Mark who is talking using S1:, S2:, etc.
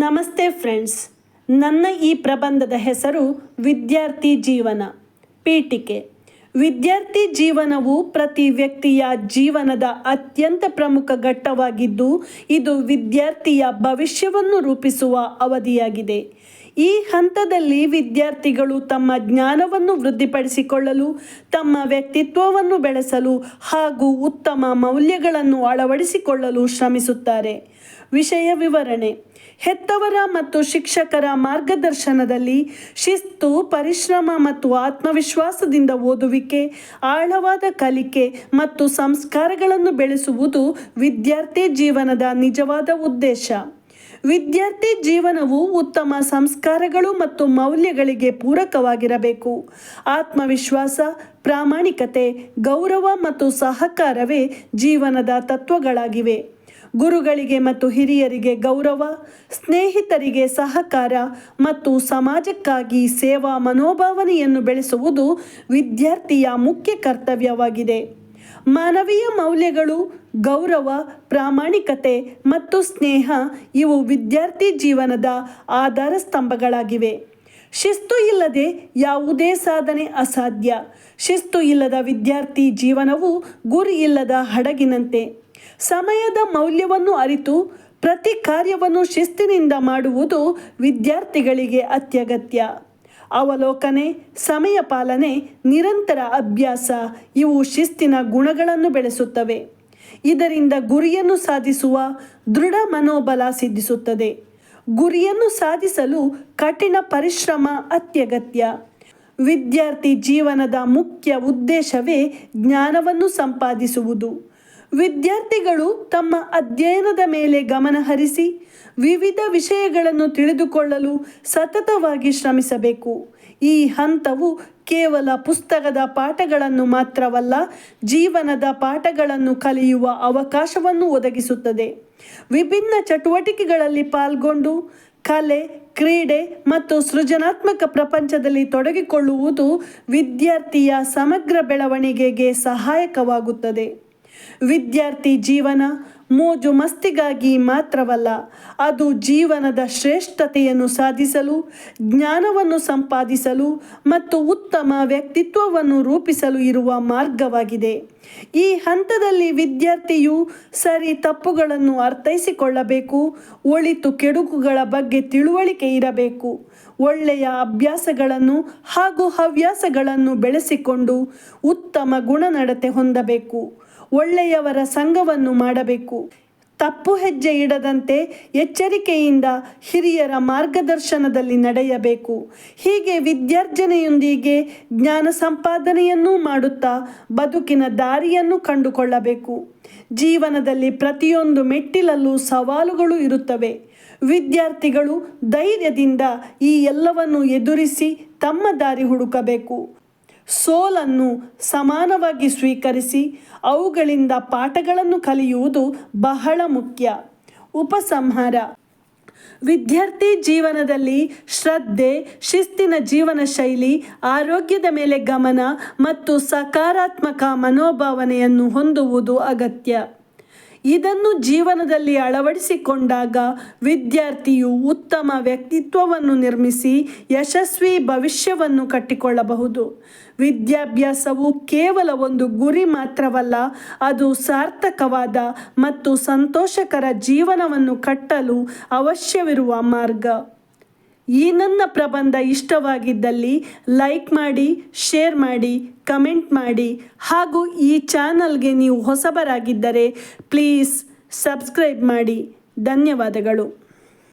S1: ನಮಸ್ತೆ ಫ್ರೆಂಡ್ಸ್, ನನ್ನ ಈ ಪ್ರಬಂಧದ ಹೆಸರು ವಿದ್ಯಾರ್ಥಿ ಜೀವನ. ಪೀಠಿಕೆ. ವಿದ್ಯಾರ್ಥಿ ಜೀವನವು ಪ್ರತಿ ವ್ಯಕ್ತಿಯ ಜೀವನದ ಅತ್ಯಂತ ಪ್ರಮುಖ ಘಟ್ಟವಾಗಿದ್ದು, ಇದು ವಿದ್ಯಾರ್ಥಿಯ ಭವಿಷ್ಯವನ್ನು ರೂಪಿಸುವ ಅವಧಿಯಾಗಿದೆ. ಈ ಹಂತದಲ್ಲಿ ವಿದ್ಯಾರ್ಥಿಗಳು ತಮ್ಮ ಜ್ಞಾನವನ್ನು ವೃದ್ಧಿಪಡಿಸಿಕೊಳ್ಳಲು, ತಮ್ಮ ವ್ಯಕ್ತಿತ್ವವನ್ನು ಬೆಳೆಸಲು ಹಾಗೂ ಉತ್ತಮ ಮೌಲ್ಯಗಳನ್ನು ಅಳವಡಿಸಿಕೊಳ್ಳಲು ಶ್ರಮಿಸುತ್ತಾರೆ. ವಿಷಯ ವಿವರಣೆ. ಹೆತ್ತವರ ಮತ್ತು ಶಿಕ್ಷಕರ ಮಾರ್ಗದರ್ಶನದಲ್ಲಿ ಶಿಸ್ತು, ಪರಿಶ್ರಮ ಮತ್ತು ಆತ್ಮವಿಶ್ವಾಸದಿಂದ ಓದುವಿಕೆ, ಆಳವಾದ ಕಲಿಕೆ ಮತ್ತು ಸಂಸ್ಕಾರಗಳನ್ನು ಬೆಳೆಸುವುದು ವಿದ್ಯಾರ್ಥಿ ಜೀವನದ ನಿಜವಾದ ಉದ್ದೇಶ. ವಿದ್ಯಾರ್ಥಿ ಜೀವನವು ಉತ್ತಮ ಸಂಸ್ಕಾರಗಳು ಮತ್ತು ಮೌಲ್ಯಗಳಿಗೆ ಪೂರಕವಾಗಿರಬೇಕು. ಆತ್ಮವಿಶ್ವಾಸ, ಪ್ರಾಮಾಣಿಕತೆ, ಗೌರವ ಮತ್ತು ಸಹಕಾರವೇ ಜೀವನದ ತತ್ವಗಳಾಗಿವೆ. ಗುರುಗಳಿಗೆ ಮತ್ತು ಹಿರಿಯರಿಗೆ ಗೌರವ, ಸ್ನೇಹಿತರಿಗೆ ಸಹಕಾರ ಮತ್ತು ಸಮಾಜಕ್ಕಾಗಿ ಸೇವಾ ಮನೋಭಾವನೆಯನ್ನು ಬೆಳೆಸುವುದು ವಿದ್ಯಾರ್ಥಿಯ ಮುಖ್ಯ ಕರ್ತವ್ಯವಾಗಿದೆ. ಮಾನವೀಯ ಮೌಲ್ಯಗಳು, ಗೌರವ, ಪ್ರಾಮಾಣಿಕತೆ ಮತ್ತು ಸ್ನೇಹ ಇವು ವಿದ್ಯಾರ್ಥಿ ಜೀವನದ ಆಧಾರ ಸ್ತಂಭಗಳಾಗಿವೆ. ಶಿಸ್ತು ಇಲ್ಲದೆ ಯಾವುದೇ ಸಾಧನೆ ಅಸಾಧ್ಯ. ಶಿಸ್ತು ಇಲ್ಲದ ವಿದ್ಯಾರ್ಥಿ ಜೀವನವು ಗುರಿ ಇಲ್ಲದ ಹಡಗಿನಂತೆ. ಸಮಯದ ಮೌಲ್ಯವನ್ನು ಅರಿತು ಪ್ರತಿ ಕಾರ್ಯವನ್ನು ಶಿಸ್ತಿನಿಂದ ಮಾಡುವುದು ವಿದ್ಯಾರ್ಥಿಗಳಿಗೆ ಅತ್ಯಗತ್ಯ. ಅವಲೋಕನೆ, ಸಮಯ ಪಾಲನೆ, ನಿರಂತರ ಅಭ್ಯಾಸ ಇವು ಶಿಸ್ತಿನ ಗುಣಗಳನ್ನು ಬೆಳೆಸುತ್ತವೆ. ಇದರಿಂದ ಗುರಿಯನ್ನು ಸಾಧಿಸುವ ದೃಢ ಮನೋಬಲ ಸಿದ್ಧಿಸುತ್ತದೆ. ಗುರಿಯನ್ನು ಸಾಧಿಸಲು ಕಠಿಣ ಪರಿಶ್ರಮ ಅತ್ಯಗತ್ಯ. ವಿದ್ಯಾರ್ಥಿ ಜೀವನದ ಮುಖ್ಯ ಉದ್ದೇಶವೇ ಜ್ಞಾನವನ್ನು ಸಂಪಾದಿಸುವುದು. ವಿದ್ಯಾರ್ಥಿಗಳು ತಮ್ಮ ಅಧ್ಯಯನದ ಮೇಲೆ ಗಮನ ಹರಿಸಿ ವಿವಿಧ ವಿಷಯಗಳನ್ನು ತಿಳಿದುಕೊಳ್ಳಲು ಸತತವಾಗಿ ಶ್ರಮಿಸಬೇಕು. ಈ ಹಂತವು ಕೇವಲ ಪುಸ್ತಕದ ಪಾಠಗಳನ್ನು ಮಾತ್ರವಲ್ಲ, ಜೀವನದ ಪಾಠಗಳನ್ನು ಕಲಿಯುವ ಅವಕಾಶವನ್ನು ಒದಗಿಸುತ್ತದೆ. ವಿಭಿನ್ನ ಚಟುವಟಿಕೆಗಳಲ್ಲಿ ಪಾಲ್ಗೊಂಡು ಕಲೆ, ಕ್ರೀಡೆ ಮತ್ತು ಸೃಜನಾತ್ಮಕ ಪ್ರಪಂಚದಲ್ಲಿ ತೊಡಗಿಕೊಳ್ಳುವುದು ವಿದ್ಯಾರ್ಥಿಯ ಸಮಗ್ರ ಬೆಳವಣಿಗೆಗೆ ಸಹಾಯಕವಾಗುತ್ತದೆ. ವಿದ್ಯಾರ್ಥಿ ಜೀವನ ಮೋಜು ಮಸ್ತಿಗಾಗಿ ಮಾತ್ರವಲ್ಲ, ಅದು ಜೀವನದ ಶ್ರೇಷ್ಠತೆಯನ್ನು ಸಾಧಿಸಲು, ಜ್ಞಾನವನ್ನು ಸಂಪಾದಿಸಲು ಮತ್ತು ಉತ್ತಮ ವ್ಯಕ್ತಿತ್ವವನ್ನು ರೂಪಿಸಲು ಇರುವ ಮಾರ್ಗವಾಗಿದೆ. ಈ ಹಂತದಲ್ಲಿ ವಿದ್ಯಾರ್ಥಿಯು ಸರಿ ತಪ್ಪುಗಳನ್ನು ಅರ್ಥೈಸಿಕೊಳ್ಳಬೇಕು, ಒಳಿತು ಕೆಡುಕುಗಳ ಬಗ್ಗೆ ತಿಳುವಳಿಕೆ ಇರಬೇಕು, ಒಳ್ಳೆಯ ಅಭ್ಯಾಸಗಳನ್ನು ಹಾಗೂ ಹವ್ಯಾಸಗಳನ್ನು ಬೆಳೆಸಿಕೊಂಡು ಉತ್ತಮ ಗುಣನಡತೆ ಹೊಂದಬೇಕು, ಒಳ್ಳೆಯವರ ಸಂಘವನ್ನು ಮಾಡಬೇಕು, ತಪ್ಪು ಹೆಜ್ಜೆ ಇಡದಂತೆ ಎಚ್ಚರಿಕೆಯಿಂದ ಹಿರಿಯರ ಮಾರ್ಗದರ್ಶನದಲ್ಲಿ ನಡೆಯಬೇಕು. ಹೀಗೆ ವಿದ್ಯಾರ್ಜನೆಯೊಂದಿಗೆ ಜ್ಞಾನ ಸಂಪಾದನೆಯನ್ನೂ ಮಾಡುತ್ತಾ ಬದುಕಿನ ದಾರಿಯನ್ನು ಕಂಡುಕೊಳ್ಳಬೇಕು. ಜೀವನದಲ್ಲಿ ಪ್ರತಿಯೊಂದು ಮೆಟ್ಟಿಲಲ್ಲೂ ಸವಾಲುಗಳು ಇರುತ್ತವೆ. ವಿದ್ಯಾರ್ಥಿಗಳು ಧೈರ್ಯದಿಂದ ಈ ಎಲ್ಲವನ್ನು ಎದುರಿಸಿ ತಮ್ಮ ದಾರಿ ಹುಡುಕಬೇಕು. ಸೋಲನ್ನು ಸಮಾನವಾಗಿ ಸ್ವೀಕರಿಸಿ ಅವುಗಳಿಂದ ಪಾಠಗಳನ್ನು ಕಲಿಯುವುದು ಬಹಳ ಮುಖ್ಯ. ಉಪಸಂಹಾರ. ವಿದ್ಯಾರ್ಥಿ ಜೀವನದಲ್ಲಿ ಶ್ರದ್ಧೆ, ಶಿಸ್ತಿನ ಜೀವನ ಶೈಲಿ, ಆರೋಗ್ಯದ ಮೇಲೆ ಗಮನ ಮತ್ತು ಸಕಾರಾತ್ಮಕ ಮನೋಭಾವನೆಯನ್ನು ಹೊಂದುವುದು ಅಗತ್ಯ. ಇದನ್ನು ಜೀವನದಲ್ಲಿ ಅಳವಡಿಸಿಕೊಂಡಾಗ ವಿದ್ಯಾರ್ಥಿಯು ಉತ್ತಮ ವ್ಯಕ್ತಿತ್ವವನ್ನು ನಿರ್ಮಿಸಿ ಯಶಸ್ವಿ ಭವಿಷ್ಯವನ್ನು ಕಟ್ಟಿಕೊಳ್ಳಬಹುದು. ವಿದ್ಯಾಭ್ಯಾಸವು ಕೇವಲ ಒಂದು ಗುರಿ ಮಾತ್ರವಲ್ಲ, ಅದು ಸಾರ್ಥಕವಾದ ಮತ್ತು ಸಂತೋಷಕರ ಜೀವನವನ್ನು ಕಟ್ಟಲು ಅವಶ್ಯವಿರುವ ಮಾರ್ಗ. ಈ ನನ್ನ ಪ್ರಬಂಧ ಇಷ್ಟವಾಗಿದ್ದಲ್ಲಿ ಲೈಕ್ ಮಾಡಿ, ಶೇರ್ ಮಾಡಿ, ಕಮೆಂಟ್ ಮಾಡಿ ಹಾಗೂ ಈ ಚಾನಲ್ಗೆ ನೀವು ಹೊಸಬರಾಗಿದ್ದರೆ ಪ್ಲೀಸ್ ಸಬ್ಸ್ಕ್ರೈಬ್ ಮಾಡಿ. ಧನ್ಯವಾದಗಳು.